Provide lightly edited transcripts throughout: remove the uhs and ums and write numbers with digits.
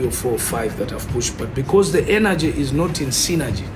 3 or 4 or 5 that have pushed, but because the energy is not in synergy,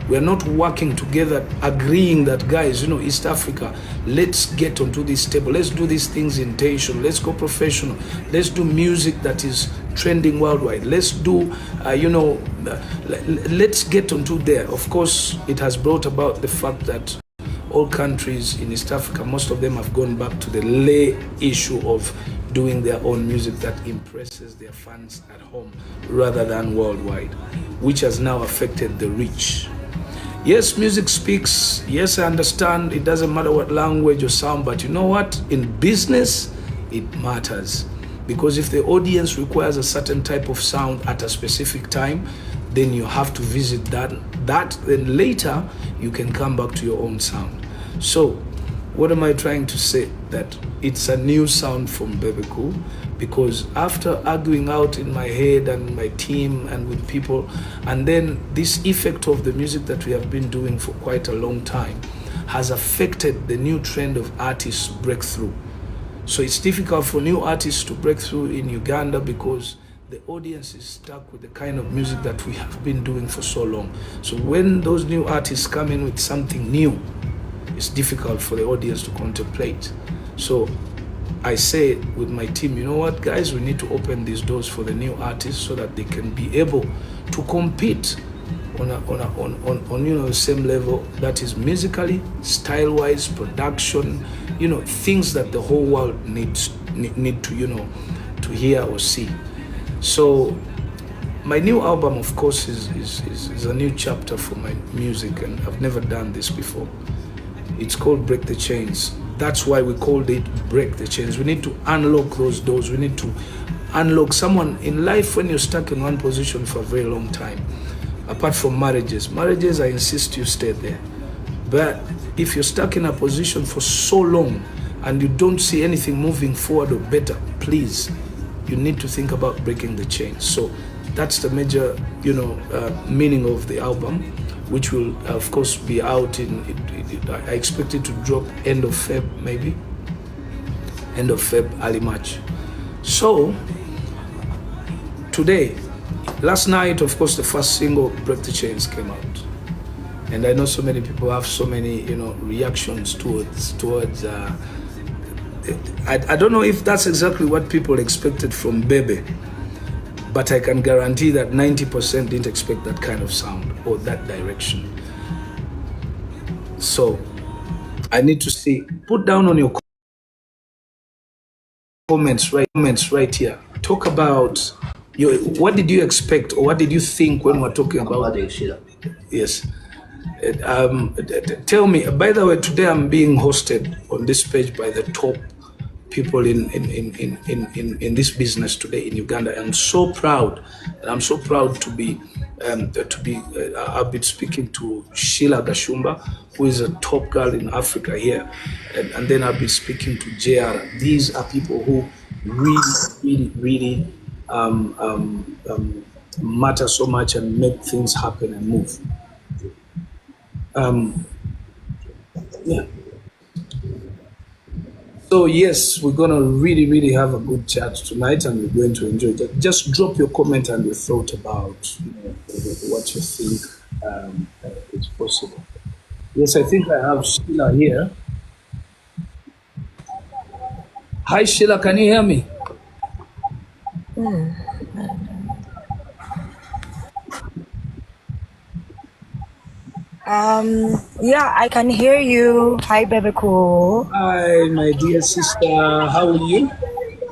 we are not working together, agreeing that, guys, East Africa, let's get onto this table. Let's do these things intentional. Let's go professional. Let's do music that is trending worldwide. Let's do, let's get onto there. Of course, it has brought about the fact that all countries in East Africa, most of them have gone back to the lay issue of doing their own music that impresses their fans at home rather than worldwide, which has now affected the reach. Yes, music speaks. Yes, I understand. It doesn't matter what language or sound, but you know what? In business, it matters. Because if the audience requires a certain type of sound at a specific time, then you have to visit that. Then later, you can come back to your own sound. So, what am I trying to say? That it's a new sound from Bebe, because after arguing out in my head and my team and with people, and then this effect of the music that we have been doing for quite a long time has affected the new trend of artists breakthrough. So it's difficult for new artists to break through in Uganda because the audience is stuck with the kind of music that we have been doing for so long. So when those new artists come in with something new, it's difficult for the audience to contemplate. So I say with my team, you know what, guys, we need to open these doors for the new artists so that they can be able to compete on the same level, that is musically, style-wise, production, things that the whole world need to to hear or see. So my new album, of course, is a new chapter for my music, and I've never done this before. It's called Break the Chains. That's why we called it Break the Chains. We need to unlock those doors. We need to unlock someone in life. When you're stuck in one position for a very long time, apart from marriages, I insist you stay there. But if you're stuck in a position for so long and you don't see anything moving forward or better, please, you need to think about breaking the chains. So that's the major, meaning of the album, which will, of course, be out I expect it to drop end of Feb, maybe. End of Feb, early March. So, today, last night, of course, the first single, Break the Chains, came out. And I know so many people have so many, reactions towards I don't know if that's exactly what people expected from Bebe, but I can guarantee that 90% didn't expect that kind of sound or that direction. So I need to see, put down on your comments right here. Talk about what did you expect or what did you think when we're talking about Sheila? Yes. Tell me, by the way, today I'm being hosted on this page by the top people in this business today in Uganda. I'm so proud, and I'm so proud to be I've been speaking to Sheila Gashumba, who is a top girl in Africa here, and then I'll be speaking to JR. These are people who really matter so much and make things happen and move. Yeah. So yes, we're gonna really have a good chat tonight, and we're going to enjoy it. Just drop your comment and your thought about what you think is possible. Yes, I think I have Sheila here. Hi Sheila, can you hear me? Yeah, I can hear you. Hi, Bebe. Hi, my dear sister. How are you?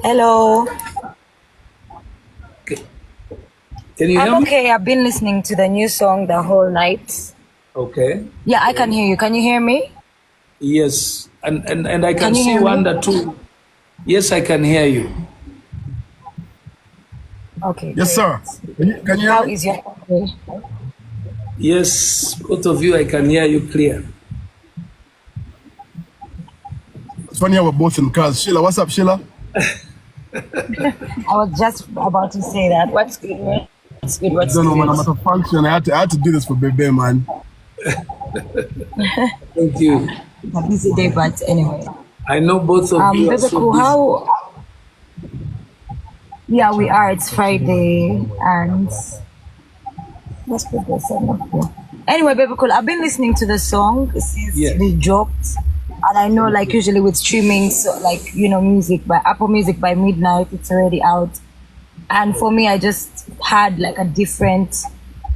Hello. Okay. Can you hear me? I'm okay. I've been listening to the new song the whole night. Okay. Yeah, I can hear you. Can you hear me? Yes, and I can you see hear me? Wanda too. Yes, I can hear you. Okay. Yes, great. sir. Can you How hear me? is your day? Yes, both of you, I can hear you clear. It's funny how we're both in cars. Sheila, what's up, Sheila? I was just about to say that. What's good, man? What's good? I What's don't know, man. I'm good? at a function. I had to do this for Bebe, man. Thank you. A busy day, but anyway. I know both of you are Bebe, so busy. Yeah, we are. It's Friday, and let's put the song up here. Anyway, baby, cool. I've been listening to the song since we dropped, and I know, like, usually with streaming, so like, you know, music by Apple Music by midnight, it's already out. And for me, I just had like a different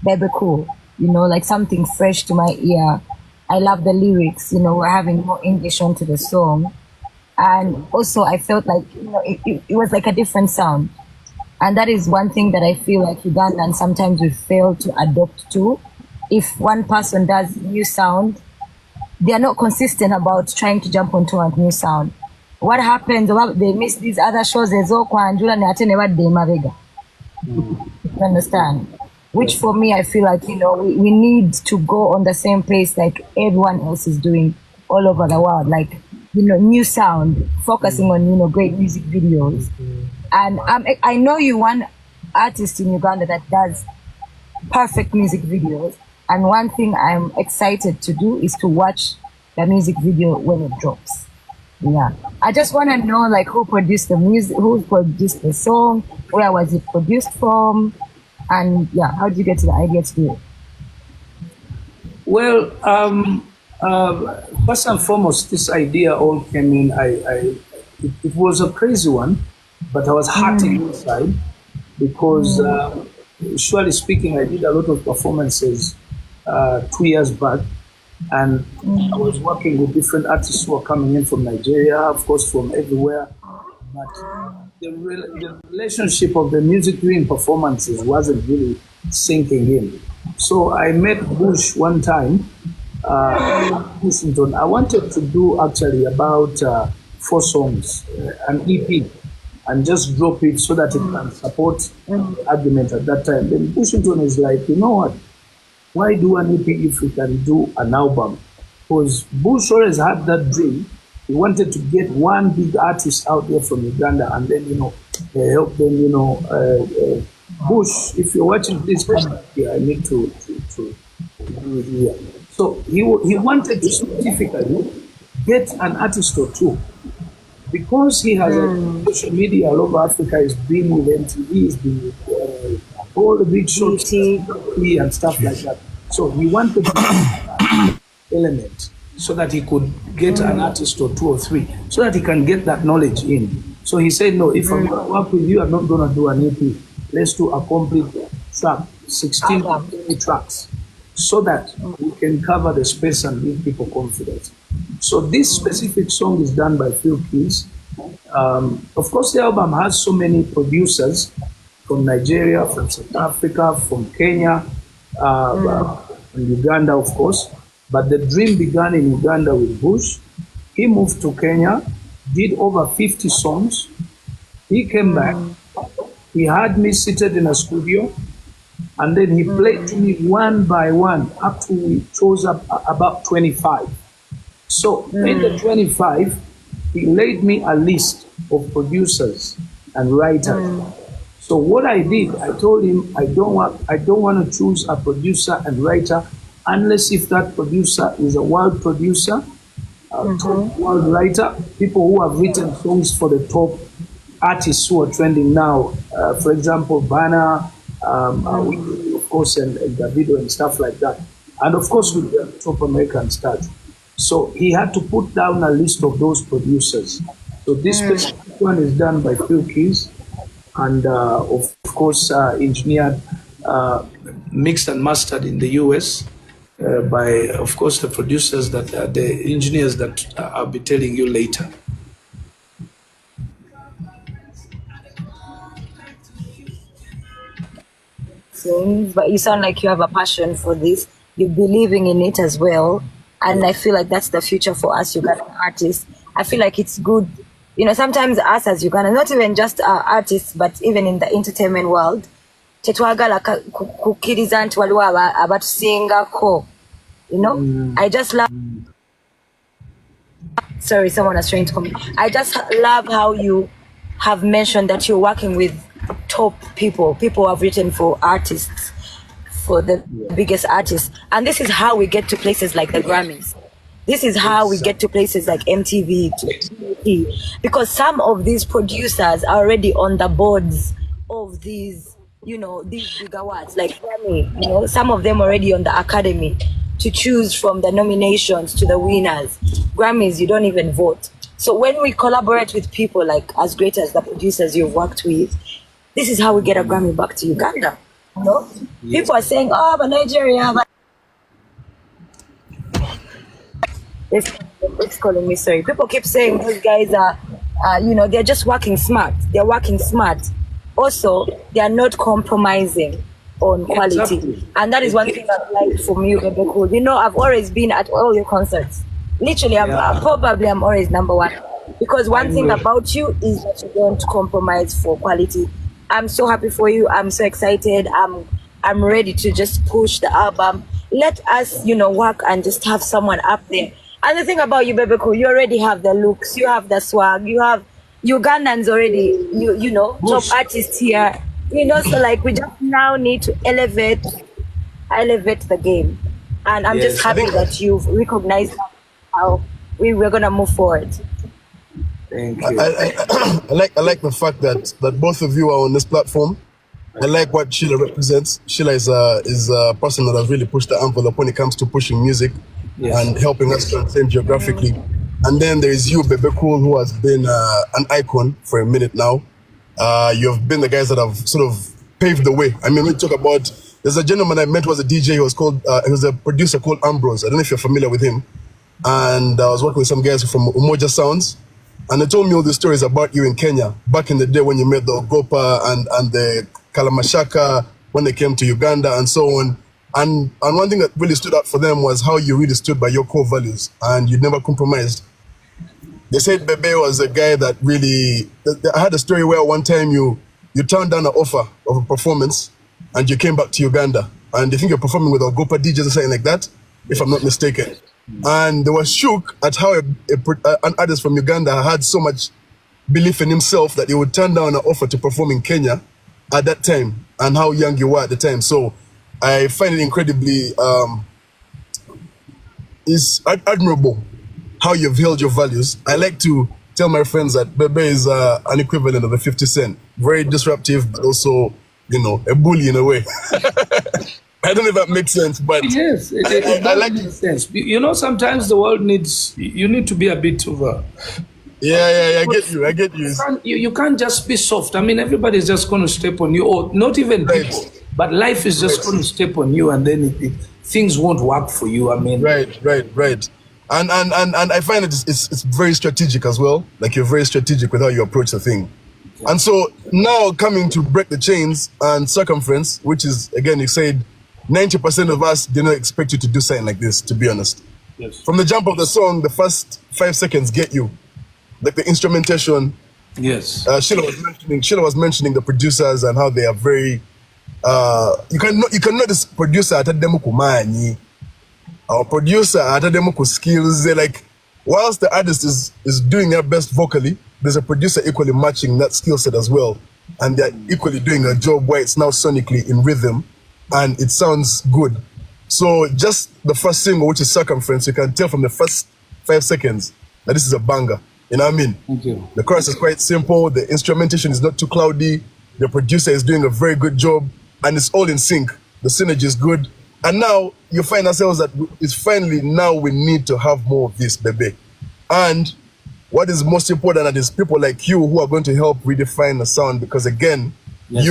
Bebe cool, you know, like something fresh to my ear. I love the lyrics, you know, we're having more English onto the song. And also, I felt like, you know, it was like a different sound. And that is one thing that I feel like Ugandan sometimes we fail to adopt to. If one person does new sound, they are not consistent about trying to jump onto a new sound. What happens? Well, they miss these other shows. You understand? Which for me, I feel like, you know, we need to go on the same pace like everyone else is doing all over the world. Like, you know, new sound, focusing on, you know, great music videos. And I know you one artist in Uganda that does perfect music videos. And one thing I'm excited to do is to watch the music video when it drops. Yeah. I just want to know, like, who produced the music, who produced the song, where was it produced from, and yeah, how did you get to the idea to do it? Well, first and foremost, this idea all came in. It was a crazy one, but I was hurting inside because, surely speaking, I did a lot of performances 2 years back, and I was working with different artists who were coming in from Nigeria, of course, from everywhere. But the relationship of the music doing performances wasn't really sinking in. So I met Bush one time. Washington. I wanted to do actually about 4 songs, an EP, and just drop it so that it can support the argument at that time. Then Washington is like, you know what? Why do an EP if we can do an album? Because Bush always had that dream. He wanted to get one big artist out there from Uganda and then, you know, help them, you know. Bush, if you're watching this, I need to do it here. So he wanted to specifically get an artist or two. Because he has a social media all over Africa, he's been with MTV, he's been with all the big shows and stuff like that. So he wanted that element so that he could get an artist or 2 or 3, so that he can get that knowledge in. So he said, no, if I'm going to work with you, I'm not going to do an EP. Let's do a complete track, 16 tracks, so that we can cover the space and give people confidence. So this specific song is done by Phil Keys. Of course, the album has so many producers from Nigeria, from South Africa, from Kenya, from Uganda, of course. But the dream began in Uganda with Bush. He moved to Kenya, did over 50 songs. He came back. He had me seated in a studio, and then he played to me one by one up to we chose up about 25. So in the 25, he laid me a list of producers and writers. So what I did, I told him I don't want to choose a producer and writer unless if that producer is a world producer, top world writer, people who have written songs for the top artists who are trending now. For example, Burna, of course, and Davido and stuff like that. And of course, with the top American stars. So he had to put down a list of those producers. So this specific one is done by Phil Keys, and of course engineered, mixed and mastered in the US by, of course, the producers that the engineers that I'll be telling you later. But you sound like you have a passion for this. You're believing in it as well. And I feel like that's the future for us Ugandan artists. I feel like it's good. You know, sometimes us as Uganda, not even just artists, but even in the entertainment world, tetwagala kukkiriza nti waliwo abatusingako. You know, I just love. Sorry, someone was trying to come. I just love how you have mentioned that you're working with top people who have written for artists, for the biggest artists. And this is how we get to places like the Grammys. This is how we get to places like MTV, because some of these producers are already on the boards of these, these big awards like Grammy, some of them already on the academy to choose from the nominations to the winners. Grammys, you don't even vote. So when we collaborate with people like as great as the producers you've worked with, this is how we get a Grammy back to Uganda. Yes. People are saying, oh, but Nigeria, but it's calling me, sorry. People keep saying those guys are, they're just working smart. They're working smart. Also, they are not compromising on quality. Exactly. And that is one thing I've liked from you, Bebe Cool. I've always been at all your concerts. Literally, I'm always number one. Because one thing about you is that you don't compromise for quality. I'm so happy for you. I'm so excited. I'm ready to just push the album. Let us, work and just have someone up there. And the thing about you, Bebe Cool, you already have the looks, you have the swag, you have Ugandans already, top artists here. So like we just now need to elevate the game. And I'm just happy that you've recognized how we're gonna move forward. Thank you. I like the fact that both of you are on this platform. I like what Sheila represents. Sheila is a person that has really pushed the envelope when it comes to pushing music and helping us transcend geographically. And then there is you, Bebe Cool, who has been an icon for a minute now. You have been the guys that have sort of paved the way. I mean, we talk about, there's a gentleman I met who was a DJ, he was a producer called Ambrose. I don't know if you're familiar with him. And I was working with some guys from Umoja Sounds. And they told me all the stories about you in Kenya, back in the day when you met the Ogopa and the Kalamashaka, when they came to Uganda and so on. And one thing that really stood out for them was how you really stood by your core values and you never compromised. They said Bebe was a guy that really, I had a story where one time you turned down an offer of a performance and you came back to Uganda. And I think you're performing with Ogopa DJs or something like that, if I'm not mistaken. And they were shook at how an artist from Uganda had so much belief in himself that he would turn down an offer to perform in Kenya at that time and how young you were at the time. So I find it incredibly admirable how you've held your values. I like to tell my friends that Bebe is an equivalent of a 50 Cent. Very disruptive, but also, a bully in a way. I don't know if that makes sense, but yes, I like it. Sense. Sometimes the world you need to be a bit of a... Yeah, I get you. You can't just be soft. I mean, everybody's just going to step on you, or not even people, but life is just going to step on you, and then things won't work for you. I mean... Right. And I find it's very strategic as well. Like you're very strategic with how you approach the thing. Yeah. And so now coming to Break the Chains and Circumference, which is, again, you said 90% of us did not expect you to do something like this, to be honest. Yes. From the jump of the song, the first 5 seconds get you. Like the instrumentation. Yes. Sheila was mentioning the producers and how they are very you cannot this producer at demo kumanyi. Our producer at demo skills. They're like, whilst the artist is doing their best vocally, there's a producer equally matching that skill set as well. And they're equally doing a job where it's now sonically in rhythm and it sounds good. So just the first single, which is Circumference, you can tell from the first 5 seconds that this is a banger. You know what I mean? Thank you. The chorus is quite simple. The instrumentation is not too cloudy. The producer is doing a very good job. And it's all in sync. The synergy is good. And now you find ourselves that it's finally now we need to have more of this, Bebe. And what is most important that is people like you who are going to help redefine the sound. Because again, yes,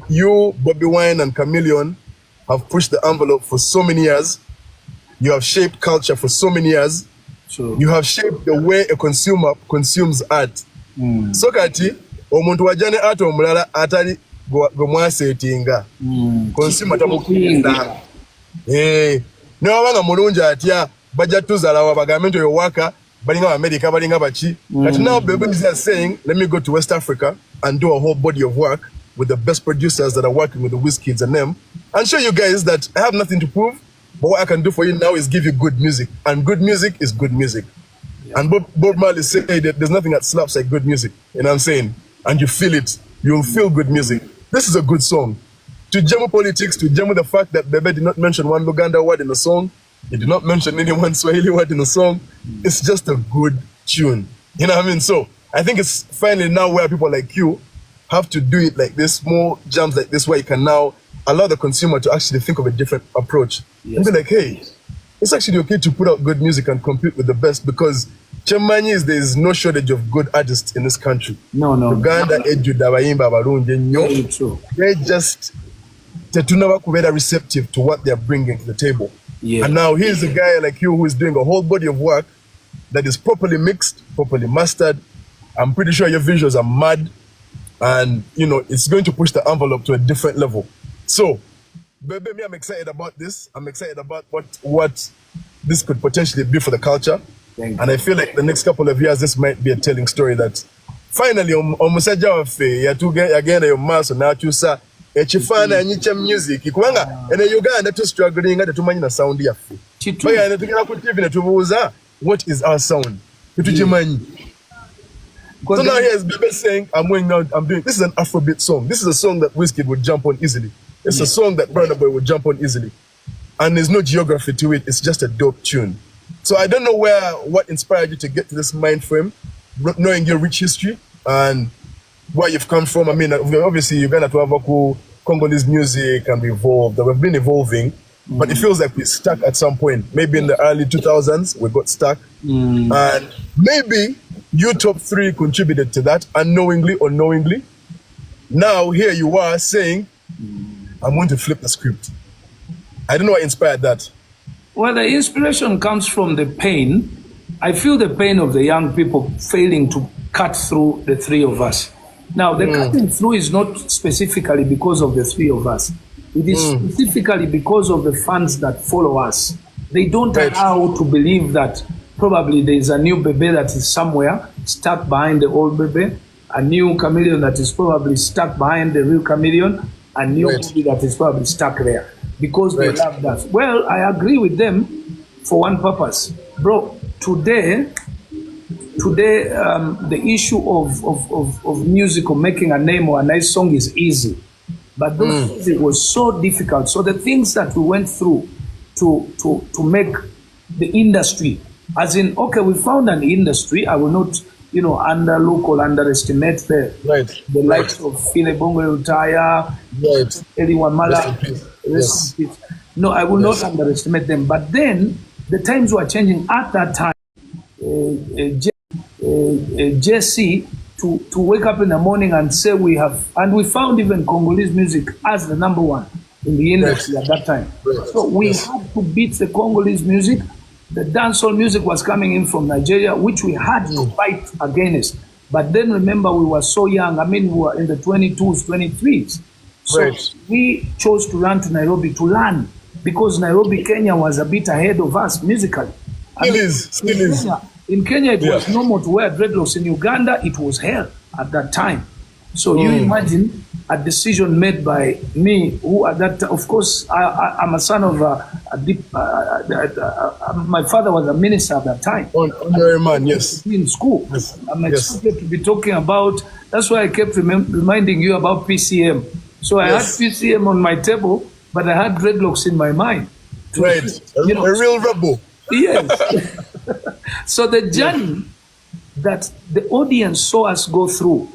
you, Bobby Wine and Chameleon have pushed the envelope for so many years. You have shaped culture for so many years. Sure. You have shaped the way a consumer consumes art. So kati omuntu wajane art omulala atali gomwasetinga consumer tamukuyinda newabanga mulungi atya bajja tuzala wabagambe nti oyo waka balinga America balinga bachi. But now Bebe is saying, let me go to West Africa and do a whole body of work with the best producers that are working with the WizKids and them and show you guys that I have nothing to prove. But what I can do for you now is give you good music. And good music is good music. Yeah. And Bob Marley said that there's nothing that slaps like good music. You know what I'm saying? And you feel it. You'll feel good music. This is a good song. To jam politics, to jam the fact that Bebe did not mention one Uganda word in the song. He did not mention any one Swahili word in the song. It's just a good tune. You know what I mean? So I think it's finally now where people like you have to do it like this, more jams like this, where you can now allow the consumer to actually think of a different approach. And be like, hey, it's actually okay to put out good music and compete with the best, because Chemani is there's no shortage of good artists in this country. No. Uganda, Very true. They're just better receptive to what they're bringing to the table. Yeah. And now here's a guy like you who is doing a whole body of work that is properly mixed, properly mastered. I'm pretty sure your visuals are mad, and it's going to push the envelope to a different level. So, Bebe, I'm excited about this. I'm excited about what this could potentially be for the culture. And I feel like the next couple of years, this might be a telling story that finally, again, your mass now to say, echifana nyicha music kubanga ene Uganda to struggling ngate tumanyi na sound yaffe baya netukira ku TV ne tubuuza what is our sound tutujimanyi. So now here's Bebe saying I'm doing this is an Afrobeat song. This is a song that Wizkid would jump on easily. It's a song that Burna Boy would jump on easily, and there's no geography to it. It's just a dope tune. So I don't know what inspired you to get to this mind frame, knowing your rich history and where you've come from. I mean, obviously Uganda to have Congolese music and evolved. We've been evolving, but it feels like we're stuck at some point. Maybe in the early 2000s, we got stuck. And maybe you top 3 contributed to that, unknowingly or knowingly. Now here you are saying, I'm going to flip the script. I don't know what inspired that. Well, the inspiration comes from the pain. I feel the pain of the young people failing to cut through the 3 of us. Now, the cutting through is not specifically because of the 3 of us. It is specifically because of the fans that follow us. They don't allow to believe that probably there is a new Bebe that is somewhere stuck behind the old Bebe, a new chameleon that is probably stuck behind the real chameleon, a new Bebe that is probably stuck there because they love that. Well, I agree with them for one purpose. Bro, today, the issue of music or making a name or a nice song is easy. But those days it was so difficult. So the things that we went through to make the industry, as in, okay, we found an industry. I will not, underlook or underestimate the likes of Phile Bongo Utaya, Eli Wamala. No, I will not underestimate them. But then the times were changing at that time. Jesse to wake up in the morning and say we found even Congolese music as the #1 in the industry at that time. So we had to beat the Congolese music. The dancehall music was coming in from Nigeria, which we had to fight against. But then remember, we were so young. I mean, we were in the 22s, 23s. So we chose to run to Nairobi to learn, because Nairobi, Kenya was a bit ahead of us musically. Still is. In Kenya, it was normal to wear dreadlocks. In Uganda, it was hell at that time. So you imagine a decision made by me, who at that time, of course, I'm a son of my father was a minister at that time. Honorary man, yes. In school. Yes. I'm expected to be talking about, that's why I kept reminding you about PCM. So I had PCM on my table, but I had dreadlocks in my mind. A real rebel. Yes. So the journey that the audience saw us go through,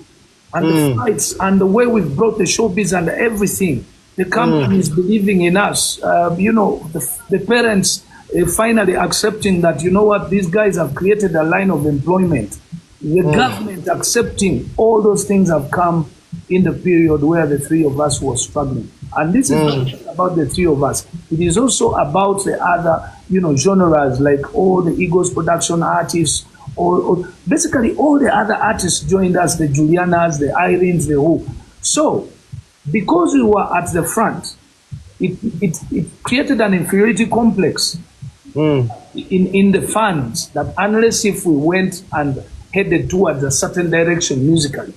and the fights, and the way we've brought the showbiz and everything, the companies believing in us, the parents finally accepting that, these guys have created a line of employment. The government accepting, all those things have come in the period where the 3 of us were struggling. And this is not just about the 3 of us. It is also about the other, genres, like all the Eagles production artists, or basically all the other artists joined us, the Julianas, the Irenes, the who. So, because we were at the front, it created an inferiority complex in the fans, that unless if we went and headed towards a certain direction musically,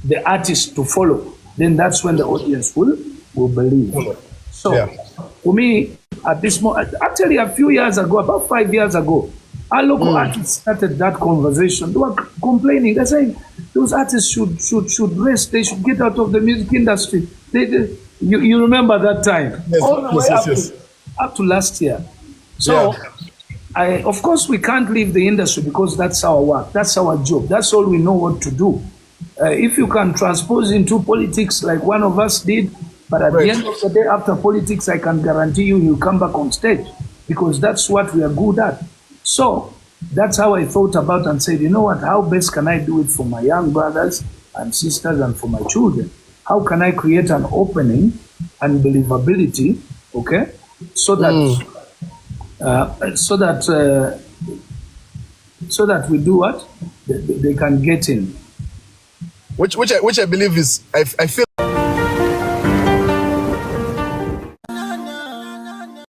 the artist to follow, then that's when the audience will believe. So, for me, at this moment, actually a few years ago, about 5 years ago, our local artists started that conversation. They were complaining. They're saying those artists should rest. They should get out of the music industry. You remember that time? Yes, up to last year. So, of course, we can't leave the industry, because that's our work. That's our job. That's all we know what to do. if you can transpose into politics like one of us did, but at the end of the day, after politics, I can guarantee you'll come back on stage, because that's what we are good at. So that's how I thought about and said, you know what, how best can I do it for my young brothers and sisters and for my children? How can I create an opening and believability, okay, so that so that we do what? They can get in. Which I believe is, I feel